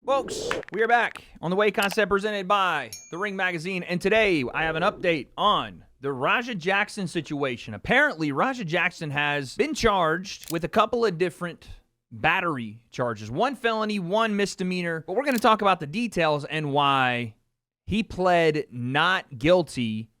Folks, we are back on the W.A.D.E concept presented by The Ring Magazine, and today I have an update on the Raja Jackson situation. Apparently, Raja Jackson has been charged with a couple of different battery charges. One felony, one misdemeanor, but we're going to talk about the details and why he pled not guilty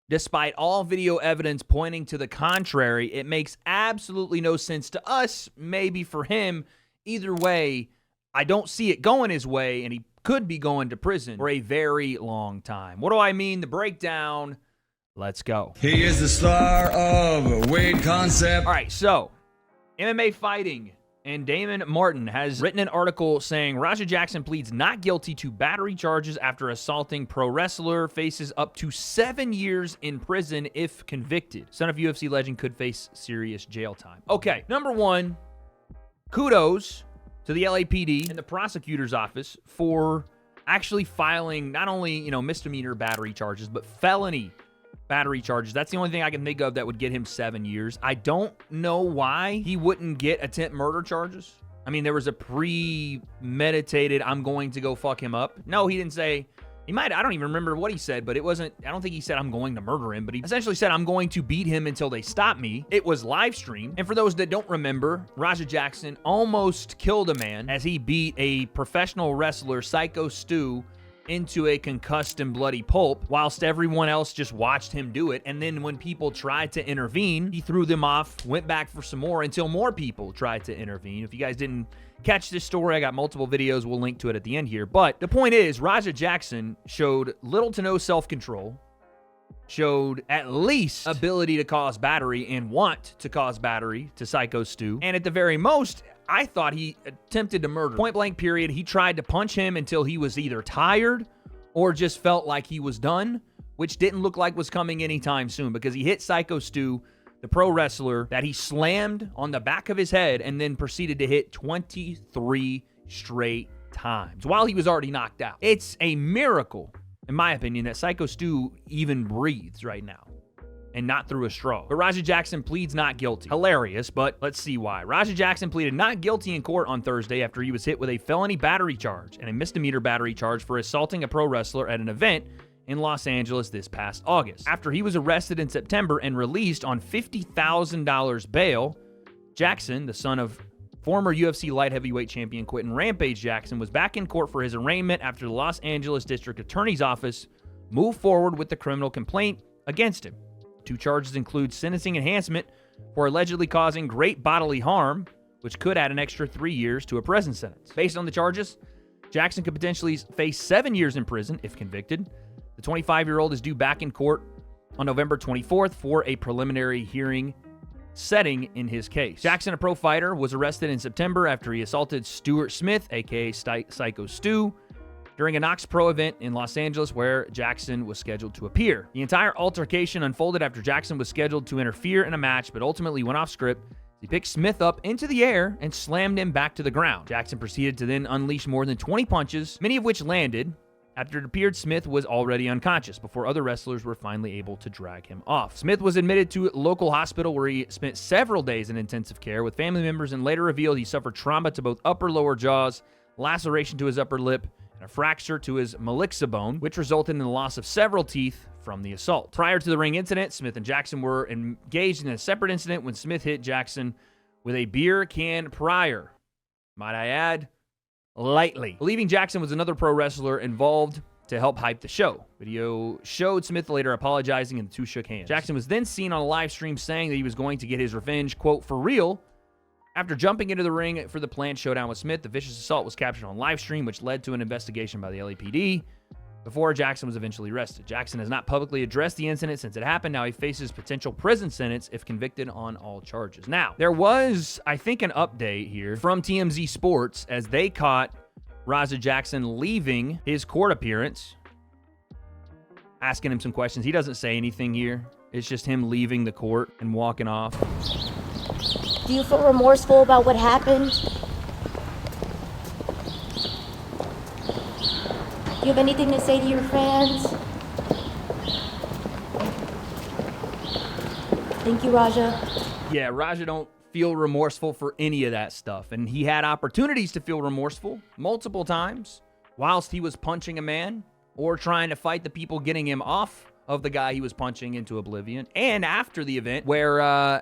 despite all video evidence pointing to the contrary. It makes absolutely no sense to us, maybe for him. Either way, I don't see it going his way, and he could be going to prison for a very long time. What do I mean? The breakdown. Let's go. He is the star of W.A.D.E Concept. All right, so MMA Fighting and Damon Martin has written an article saying Raja Jackson pleads not guilty to battery charges after assaulting pro wrestler, faces up to 7 years in prison if convicted. Son of UFC legend could face serious jail time. Okay, number one, kudos to the LAPD and the prosecutor's office for actually filing not only, misdemeanor battery charges, but felony battery charges. That's the only thing I can think of that would get him 7 years. I don't know why he wouldn't get attempt murder charges. I mean, there was a premeditated, I'm going to go fuck him up. No, he didn't say, I don't even remember what he said, but I don't think he said I'm going to murder him, but he essentially said I'm going to beat him until they stop me. It was live streamed. And for those that don't remember, Raja Jackson almost killed a man as he beat a professional wrestler, Psycho Stu, into a concussed and bloody pulp whilst everyone else just watched him do it. And then when people tried to intervene, he threw them off, went back for some more until more people tried to intervene. If you guys didn't catch this story, I got multiple videos. We'll link to it at the end here. But the point is, Raja Jackson showed little to no self-control, showed at least ability to cause battery and want to cause battery to Psycho Stu. And at the very most, I thought he attempted to murder. Point blank period. He tried to punch him until he was either tired or just felt like he was done, which didn't look like was coming anytime soon because he hit Psycho Stu, the pro wrestler, that he slammed on the back of his head and then proceeded to hit 23 straight times while he was already knocked out. It's a miracle, in my opinion, that Psycho Stu even breathes right now and not through a straw. But Raja Jackson pleads not guilty. Hilarious, but let's see why. Raja Jackson pleaded not guilty in court on Thursday after he was hit with a felony battery charge and a misdemeanor battery charge for assaulting a pro wrestler at an event in Los Angeles this past August. After he was arrested in September and released on $50,000 bail, Jackson, the son of former UFC light heavyweight champion Quentin Rampage Jackson, was back in court for his arraignment after the Los Angeles District Attorney's Office moved forward with the criminal complaint against him. Two charges include sentencing enhancement for allegedly causing great bodily harm, which could add an extra 3 years to a prison sentence. Based on the charges, Jackson could potentially face 7 years in prison if convicted. The 25-year-old is due back in court on November 24th for a preliminary hearing setting in his case. Jackson, a pro fighter, was arrested in September after he assaulted Stuart Smith, aka Psycho Stu, during a Knox Pro event in Los Angeles where Jackson was scheduled to appear. The entire altercation unfolded after Jackson was scheduled to interfere in a match, but ultimately went off script. He picked Smith up into the air and slammed him back to the ground. Jackson proceeded to then unleash more than 20 punches, many of which landed, after it appeared Smith was already unconscious before other wrestlers were finally able to drag him off. Smith was admitted to a local hospital where he spent several days in intensive care with family members and later revealed he suffered trauma to both upper lower jaws, laceration to his upper lip, and a fracture to his malixa bone, which resulted in the loss of several teeth from the assault. Prior to the ring incident, Smith and Jackson were engaged in a separate incident when Smith hit Jackson with a beer can prior. Might I add, lightly. Believing Jackson was another pro wrestler involved to help hype the show. Video showed Smith later apologizing and the two shook hands. Jackson was then seen on a live stream saying that he was going to get his revenge, quote, for real. After jumping into the ring for the planned showdown with Smith, the vicious assault was captured on live stream, which led to an investigation by the LAPD before Jackson was eventually arrested. Jackson has not publicly addressed the incident since it happened. Now he faces potential prison sentence if convicted on all charges. Now, there was, I think, an update here from TMZ Sports as they caught Raja Jackson leaving his court appearance, asking him some questions. He doesn't say anything here. It's just him leaving the court and walking off. Do you feel remorseful about what happened? Do you have anything to say to your fans? Thank you, Raja. Yeah, Raja don't feel remorseful for any of that stuff. And he had opportunities to feel remorseful multiple times whilst he was punching a man or trying to fight the people getting him off of the guy he was punching into oblivion. And after the event, where I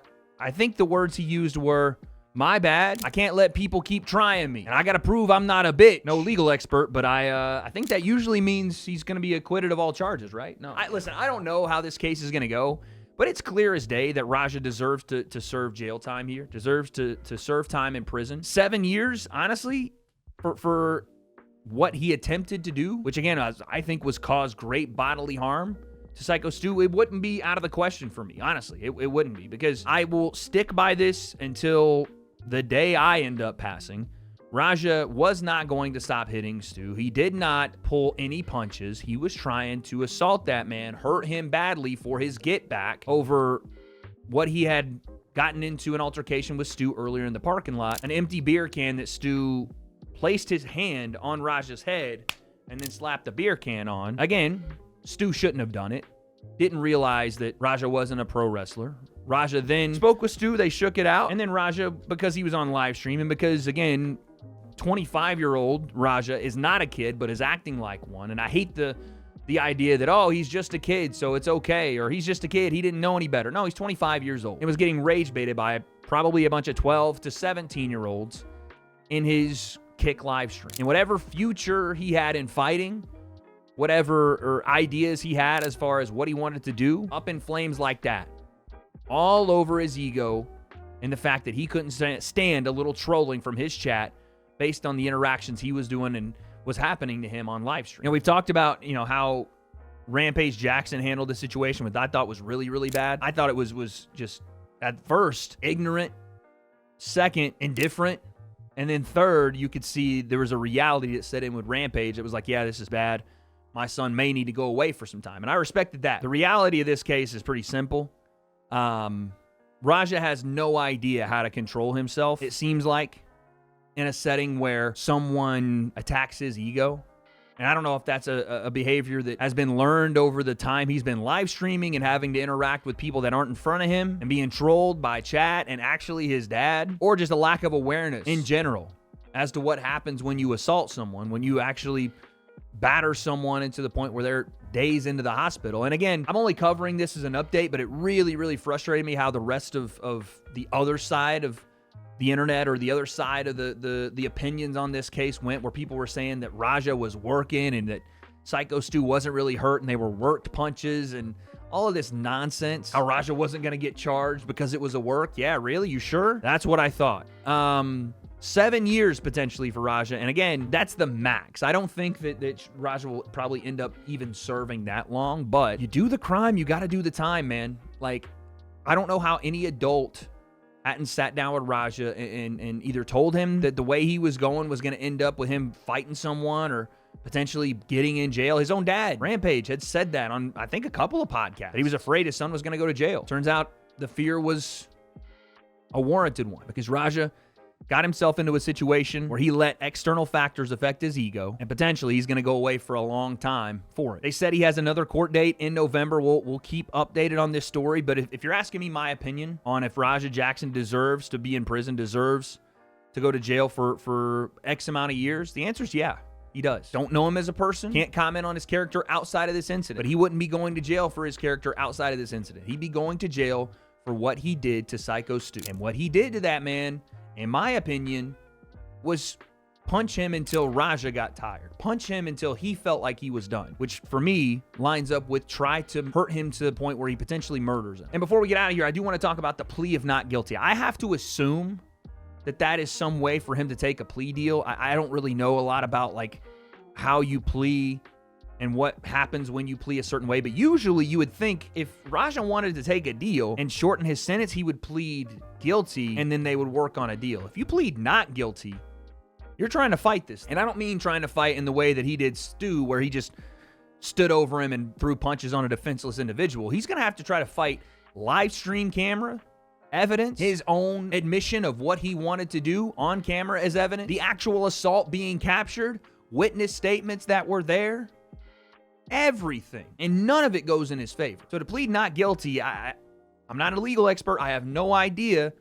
think the words he used were, "My bad. I can't let people keep trying me. And I got to prove I'm not a bitch." No legal expert, but I think that usually means he's going to be acquitted of all charges, right? No. Listen, I don't know how this case is going to go, but it's clear as day that Raja deserves to serve jail time here, deserves to serve time in prison. 7 years, honestly, for what he attempted to do, which again, I think was cause great bodily harm to Psycho Stu. It wouldn't be out of the question for me, honestly. It wouldn't be, because I will stick by this until the day I end up passing. Raja was not going to stop hitting Stu. He did not pull any punches. He was trying to assault that man, hurt him badly for his get back over what he had gotten into an altercation with Stu earlier in the parking lot. An empty beer can that Stu placed his hand on Raja's head and then slapped the beer can on. Again, Stu shouldn't have done it. Didn't realize that Raja wasn't a pro wrestler. Raja then spoke with Stu. They shook it out. And then Raja, because he was on live stream and because, again, 25-year-old Raja is not a kid, but is acting like one. And I hate the idea that, oh, he's just a kid, so it's okay. Or he's just a kid, he didn't know any better. No, he's 25 years old. It was getting rage baited by probably a bunch of 12 to 17-year-olds in his Kick live stream. And whatever future he had in fighting, whatever ideas he had as far as what he wanted to do, up in flames like that. All over his ego and the fact that he couldn't stand a little trolling from his chat based on the interactions he was doing and was happening to him on live stream. We've talked about, how Rampage Jackson handled the situation, which I thought was really, really bad. I thought it was just, at first, ignorant, second, indifferent, and then third, you could see there was a reality that set in with Rampage. It was like, yeah, this is bad. My son may need to go away for some time. And I respected that. The reality of this case is pretty simple. Raja has no idea how to control himself, it seems like, in a setting where someone attacks his ego. And I don't know if that's a behavior that has been learned over the time he's been live streaming and having to interact with people that aren't in front of him and being trolled by chat and actually his dad, or just a lack of awareness in general as to what happens when you assault someone, when you actually batter someone into the point where they're days into the hospital. And again, I'm only covering this as an update, but it really, really frustrated me how the rest of the other side of the internet, or the other side of the opinions on this case went, where people were saying that Raja was working and that Psycho Stu wasn't really hurt and they were worked punches and all of this nonsense. How Raja wasn't going to get charged because it was a work. Yeah, really? You sure? That's what I thought. 7 years potentially for Raja. And again, that's the max. I don't think that Raja will probably end up even serving that long, but you do the crime, you got to do the time, man. Like, I don't know how any adult hadn't sat down with Raja and either told him that the way he was going was going to end up with him fighting someone or potentially getting in jail. His own dad, Rampage, had said that on, I think, a couple of podcasts. That he was afraid his son was going to go to jail. Turns out the fear was a warranted one, because Raja got himself into a situation where he let external factors affect his ego, and potentially he's going to go away for a long time for it. They said he has another court date in November. We'll keep updated on this story, but if you're asking me my opinion on if Raja Jackson deserves to be in prison, deserves to go to jail for X amount of years, the answer is yeah, he does. Don't know him as a person, can't comment on his character outside of this incident, but he wouldn't be going to jail for his character outside of this incident. He'd be going to jail for what he did to Psycho Stu. And what he did to that man, in my opinion, was punch him until Raja got tired. Punch him until he felt like he was done, which for me lines up with try to hurt him to the point where he potentially murders him. And before we get out of here, I do want to talk about the plea of not guilty. I have to assume that is some way for him to take a plea deal. I don't really know a lot about like how you plea and what happens when you plea a certain way, but usually you would think if Raja wanted to take a deal and shorten his sentence, he would plead guilty and then they would work on a deal. If you plead not guilty, you're trying to fight this. And I don't mean trying to fight in the way that he did Stu, where he just stood over him and threw punches on a defenseless individual. He's going to have to try to fight live stream camera evidence, his own admission of what he wanted to do on camera as evidence, the actual assault being captured, witness statements that were there, everything. And none of it goes in his favor. So to plead not guilty, I'm not a legal expert. I have no idea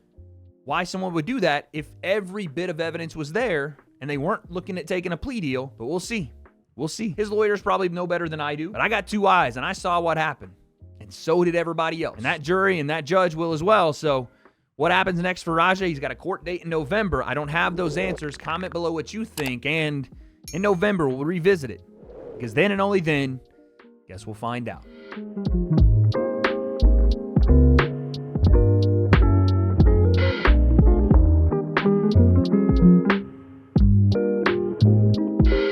why someone would do that if every bit of evidence was there and they weren't looking at taking a plea deal. But we'll see. We'll see. His lawyers probably know better than I do, but I got 2 eyes and I saw what happened. And so did everybody else. And that jury and that judge will as well. So what happens next for Raja? He's got a court date in November. I don't have those answers. Comment below what you think. And in November, we'll revisit it. Because then and only then, guess we'll find out.